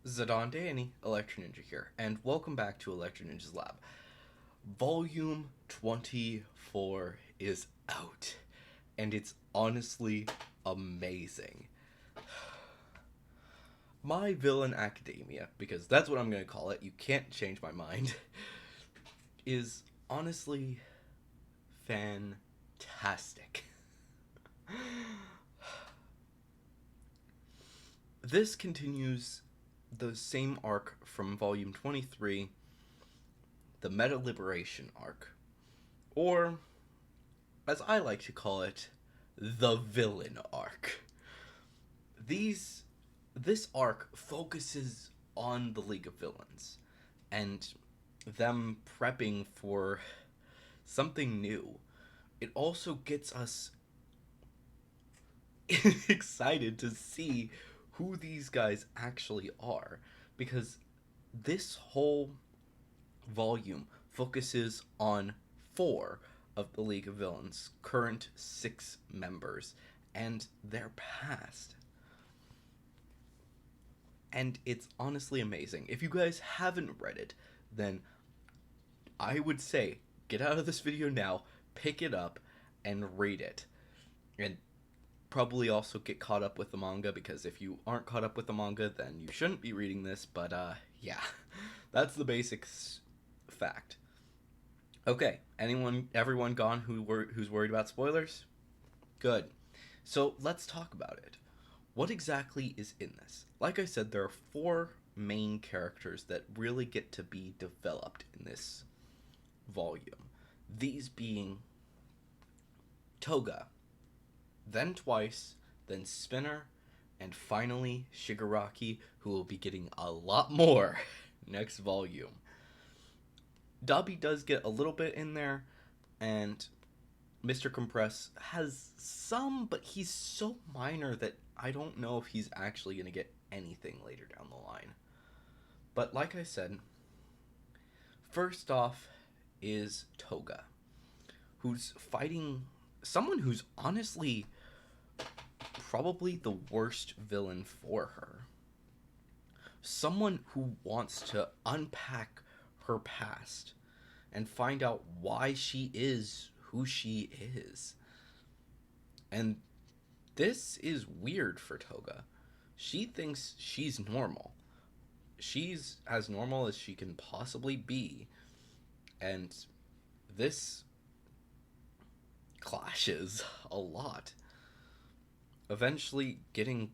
Zidane Danny, Electro Ninja here, and welcome back to Electro Ninja's Lab. Volume 24 is out, and it's honestly amazing. My Villain Academia, because that's what I'm going to call it, you can't change my mind, is honestly fantastic. This continues the same arc from Volume 23, the Meta Liberation arc, or as I like to call it, the villain arc. These this arc focuses on the League of Villains and them prepping for something new. It also gets us excited to see who these guys actually are because this whole volume focuses on four of the League of Villains' current six members and their past. And it's honestly amazing. If you guys haven't read it, then I would say get out of this video now, pick it up, and read it. And probably also get caught up with the manga, because if you aren't caught up with the manga, then you shouldn't be reading this, but yeah. That's the basics fact. Okay, everyone gone who's worried about spoilers? Good. So let's talk about it. What exactly is in this? Like I said, there are four main characters that really get to be developed in this volume. These being Toga, then Twice, then Spinner, and finally Shigaraki, who will be getting a lot more next volume. Dabi does get a little bit in there, and Mr. Compress has some, but he's so minor that I don't know if he's actually going to get anything later down the line. But like I said, first off is Toga, who's fighting someone who's honestly probably the worst villain for her. Someone who wants to unpack her past and find out why she is who she is. And this is weird for Toga. She thinks she's normal. She's as normal as she can possibly be. And this clashes a lot. Eventually getting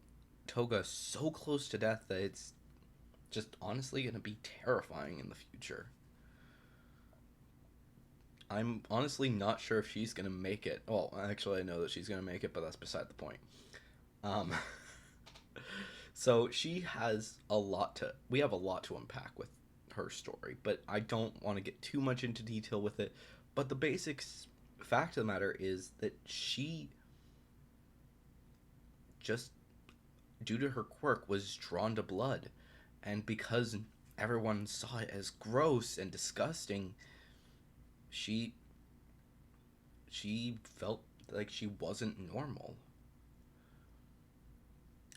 Toga so close to death that it's just honestly going to be terrifying in the future. I'm honestly not sure if she's going to make it. Well, actually, I know that she's going to make it, but that's beside the point. Um, so she has a lot to. We have a lot to unpack with her story, but I don't want to get too much into detail with it. But the basic fact of the matter is that she just, due to her quirk, was drawn to blood, and because everyone saw it as gross and disgusting, she felt like she wasn't normal.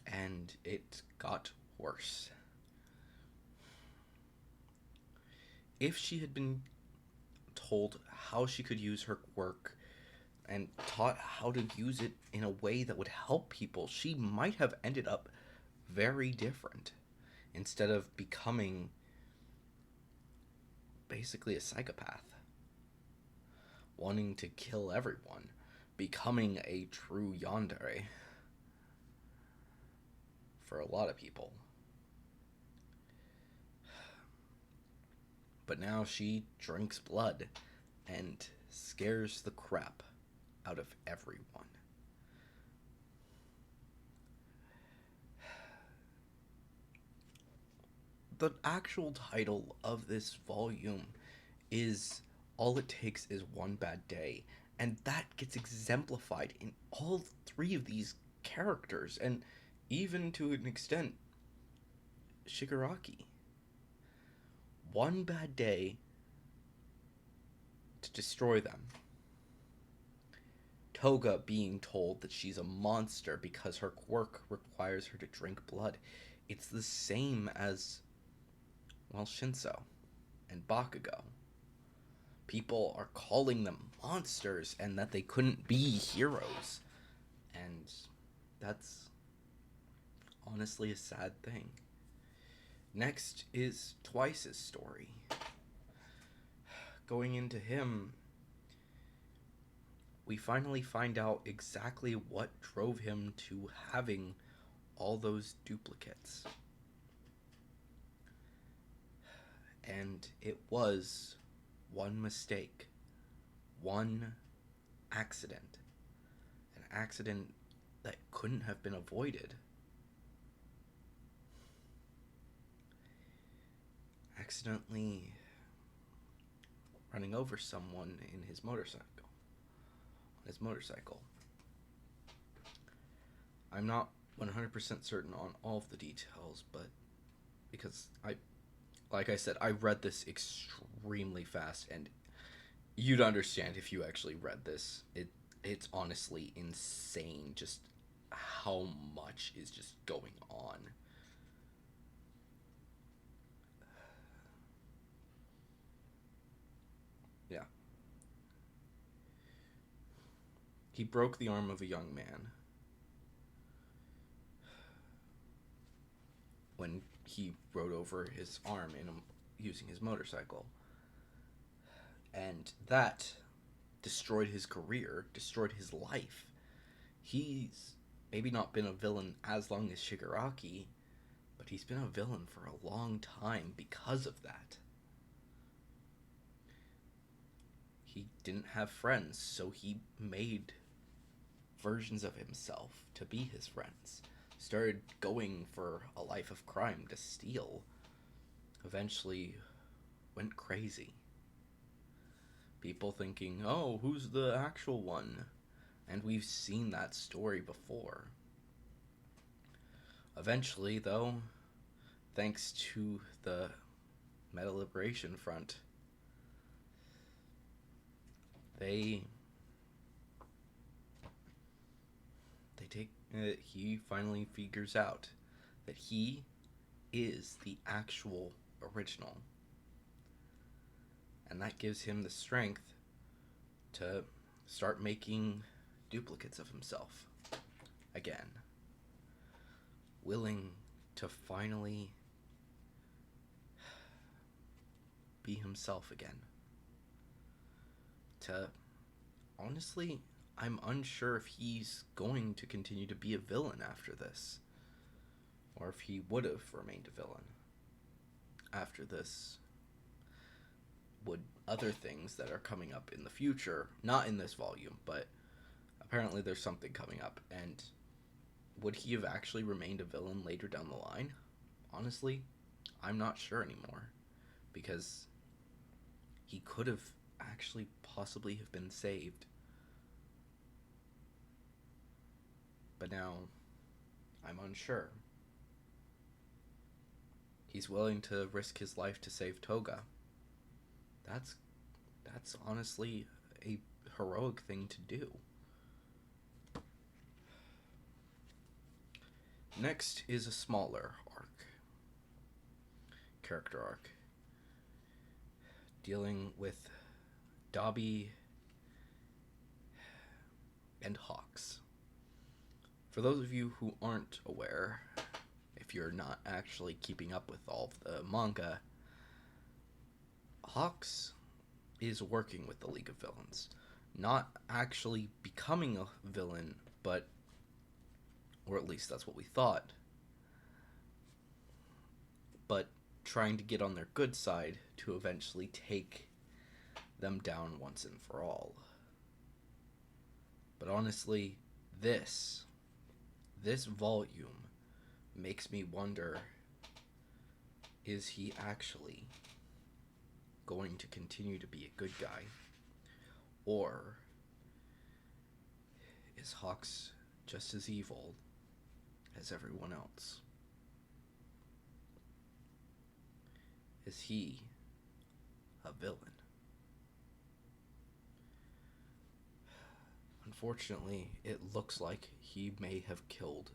And it got worse. If she had been told how she could use her quirk and taught how to use it in a way that would help people, she might have ended up very different instead of becoming basically a psychopath, wanting to kill everyone, becoming a true yandere for a lot of people. But now she drinks blood and scares the crap out of everyone. The actual title of this volume is All It Takes Is One Bad Day, and that gets exemplified in all three of these characters, and even to an extent, Shigaraki. One bad day to destroy them. Toga being told that she's a monster because her quirk requires her to drink blood. It's the same as, well, Shinso and Bakugo. People are calling them monsters and that they couldn't be heroes. And that's honestly a sad thing. Next is Twice's story. Going into him, we finally find out exactly what drove him to having all those duplicates. And it was one mistake, one accident, an accident that couldn't have been avoided. Accidentally running over someone in his motorcycle. On his motorcycle. I'm not 100% certain on all of the details, but because like I said, I read this extremely fast, and you'd understand if you actually read this. It's honestly insane just how much is just going on. Yeah. He broke the arm of a young man when he rode over his arm using his motorcycle. And that destroyed his career, destroyed his life. He's maybe not been a villain as long as Shigaraki, but he's been a villain for a long time because of that. He didn't have friends, so he made versions of himself to be his friends. Started going for a life of crime to steal. Eventually went crazy. People thinking, oh, who's the actual one? And we've seen that story before. Eventually, though, thanks to the Meta Liberation Front, he finally figures out that he is the actual original. And that gives him the strength to start making duplicates of himself again. Willing to finally be himself again. Honestly, I'm unsure if he's going to continue to be a villain after this, or if he would have remained a villain after this. Would other things that are coming up in the future, not in this volume, but apparently there's something coming up, and would he have actually remained a villain later down the line? Honestly, I'm not sure anymore, because he could have actually possibly have been saved. But now, I'm unsure. He's willing to risk his life to save Toga. That's honestly a heroic thing to do. Next is a smaller character arc, dealing with Dabi and Hawks. For those of you who aren't aware, if you're not actually keeping up with all of the manga, Hawks is working with the League of Villains. Not actually becoming a villain, but, or at least that's what we thought, but trying to get on their good side to eventually take them down once and for all. But honestly, this volume makes me wonder, is he actually going to continue to be a good guy? Or is Hawks just as evil as everyone else? Is he a villain? Unfortunately, it looks like he may have killed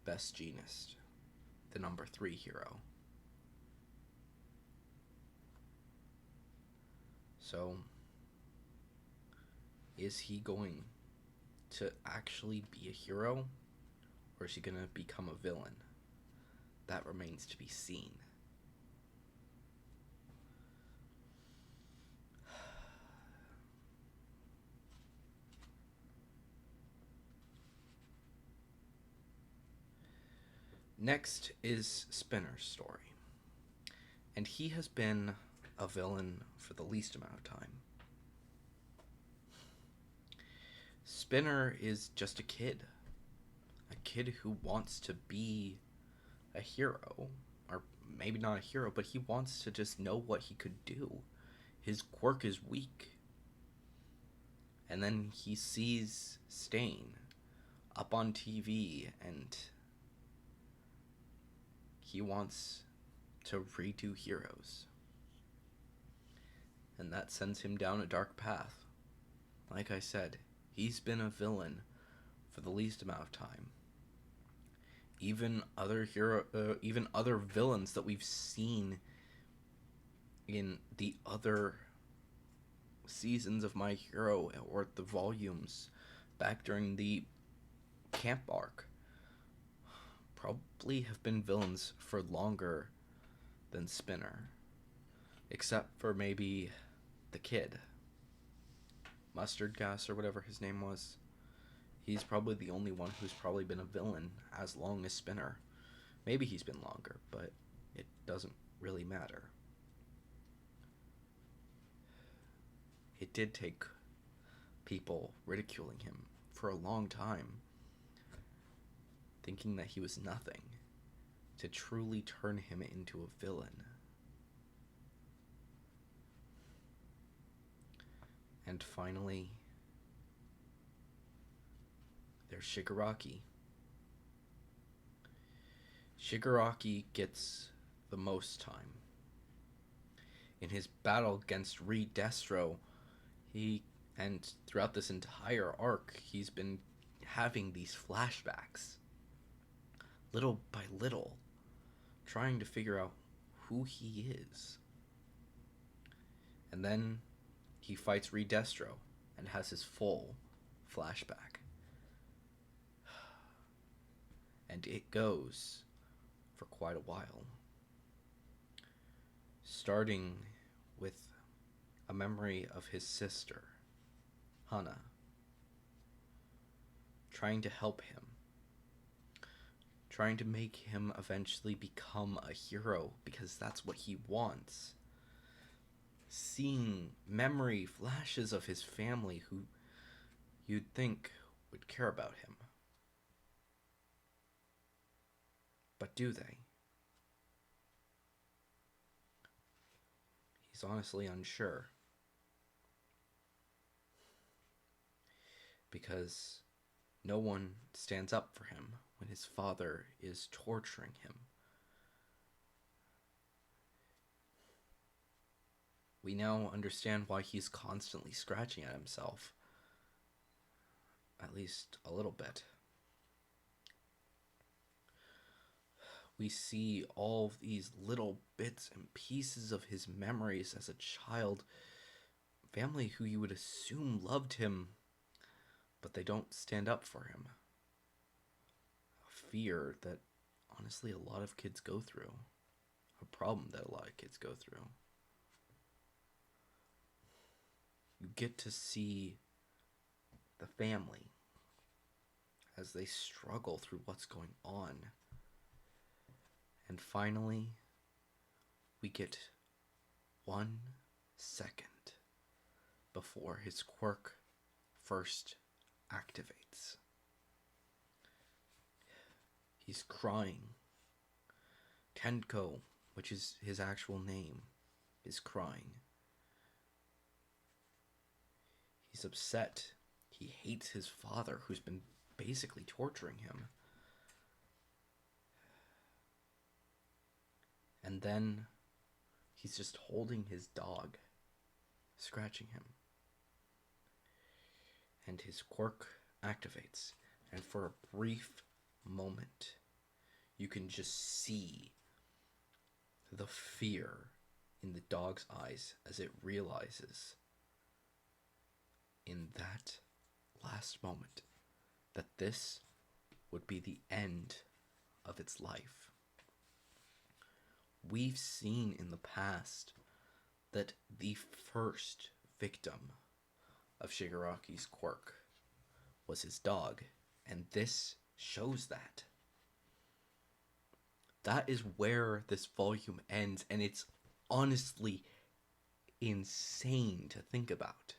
Best Jeanist the number 3 hero. So, is he going to actually be a hero, or is he going to become a villain? That remains to be seen. Next is Spinner's story. And he has been a villain for the least amount of time. Spinner is just a kid who wants to be a hero, or maybe not a hero, but he wants to just know what he could do. His quirk is weak. And then he sees Stain up on TV, and he wants to redo heroes. And that sends him down a dark path. Like I said, he's been a villain for the least amount of time. Even other villains that we've seen in the other seasons of My Hero, or the volumes back during the camp arc, probably have been villains for longer than Spinner, except for maybe the kid, Mustard Gas or whatever his name was. He's probably the only one who's probably been a villain as long as Spinner. Maybe he's been longer, but it doesn't really matter. It did take people ridiculing him for a long time, thinking that he was nothing, to truly turn him into a villain. And finally, there's Shigaraki. Shigaraki gets the most time. In his battle against Reed Destro, and throughout this entire arc, he's been having these flashbacks, little by little, trying to figure out who he is. And then he fights Reed Destro and has his full flashback. And it goes for quite a while. Starting with a memory of his sister, Hana, trying to help him, trying to make him eventually become a hero because that's what he wants. Seeing memory flashes of his family who you'd think would care about him. But do they? He's honestly unsure. Because no one stands up for him when his father is torturing him. We now understand why he's constantly scratching at himself. At least a little bit. We see all of these little bits and pieces of his memories as a child. Family who you would assume loved him, but they don't stand up for him. A fear that, honestly, a lot of kids go through. A problem that a lot of kids go through. You get to see the family as they struggle through what's going on. And finally, we get 1 second before his quirk first activates. He's crying. Tenko, which is his actual name, is crying. He's upset. He hates his father, who's been basically torturing him. And then he's just holding his dog, scratching him. And his quirk activates. And for a brief moment, you can just see the fear in the dog's eyes as it realizes in that last moment that this would be the end of its life. We've seen in the past that the first victim of Shigaraki's quirk was his dog, and this shows that. That is where this volume ends, and it's honestly insane to think about.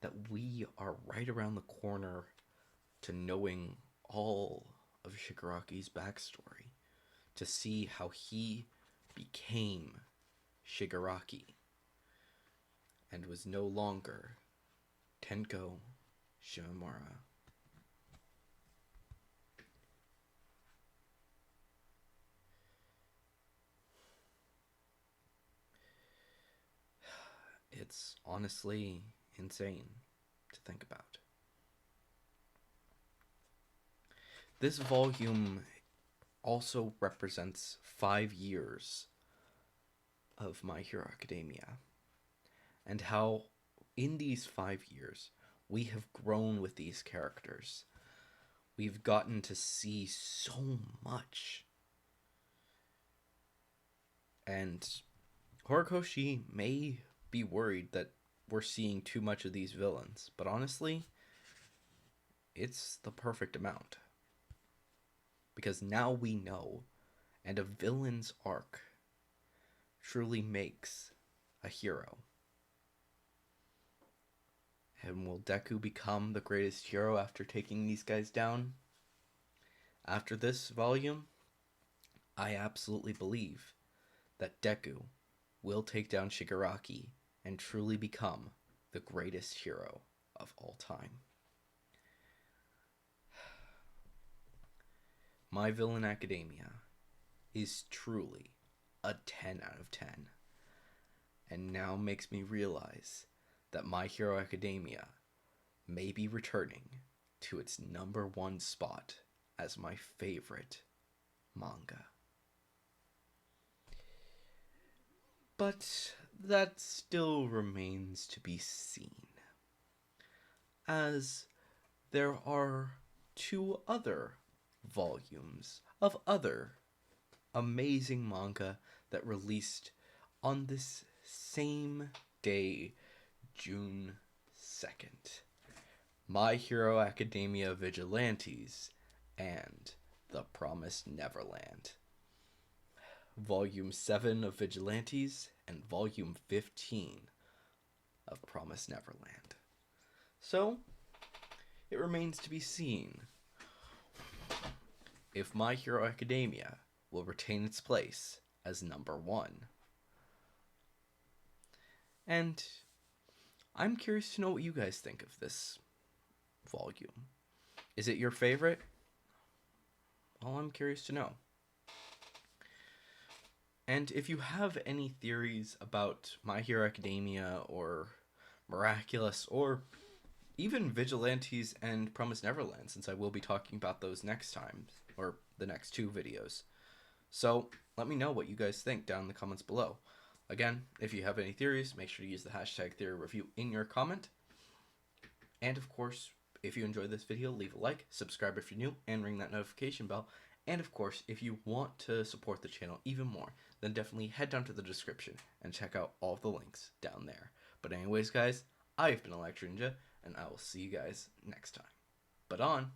That we are right around the corner to knowing all of Shigaraki's backstory, to see how he became Shigaraki and was no longer Tenko Shimamura. It's honestly insane to think about. This volume also represents 5 years of My Hero Academia, and how in these 5 years we have grown with these characters. We've gotten to see so much. And Horikoshi may be worried that we're seeing too much of these villains, but honestly, it's the perfect amount. Because now we know, and a villain's arc truly makes a hero. And will Deku become the greatest hero after taking these guys down? After this volume, I absolutely believe that Deku will take down Shigaraki and truly become the greatest hero of all time. My Villain Academia is truly a 10 out of 10, and now makes me realize that My Hero Academia may be returning to its #1 spot as my favorite manga. But that still remains to be seen, as there are 2 other volumes of other amazing manga that released on this same day, June 2nd. My Hero Academia Vigilantes and The Promised Neverland. Volume 7 of Vigilantes and Volume 15 of Promised Neverland. So, it remains to be seen if My Hero Academia will retain its place as #1. And I'm curious to know what you guys think of this volume. Is it your favorite? Well, I'm curious to know. And if you have any theories about My Hero Academia or Miraculous or even Vigilantes and Promised Neverland, since I will be talking about those next time, or the next 2 videos. So let me know what you guys think down in the comments below. Again, if you have any theories, make sure to use the hashtag #TheoryReview in your comment. And of course, if you enjoyed this video, leave a like, subscribe if you're new, and ring that notification bell. And of course, if you want to support the channel even more, then definitely head down to the description and check out all of the links down there. But anyways, guys, I've been Electro Ninja, and I will see you guys next time. But on!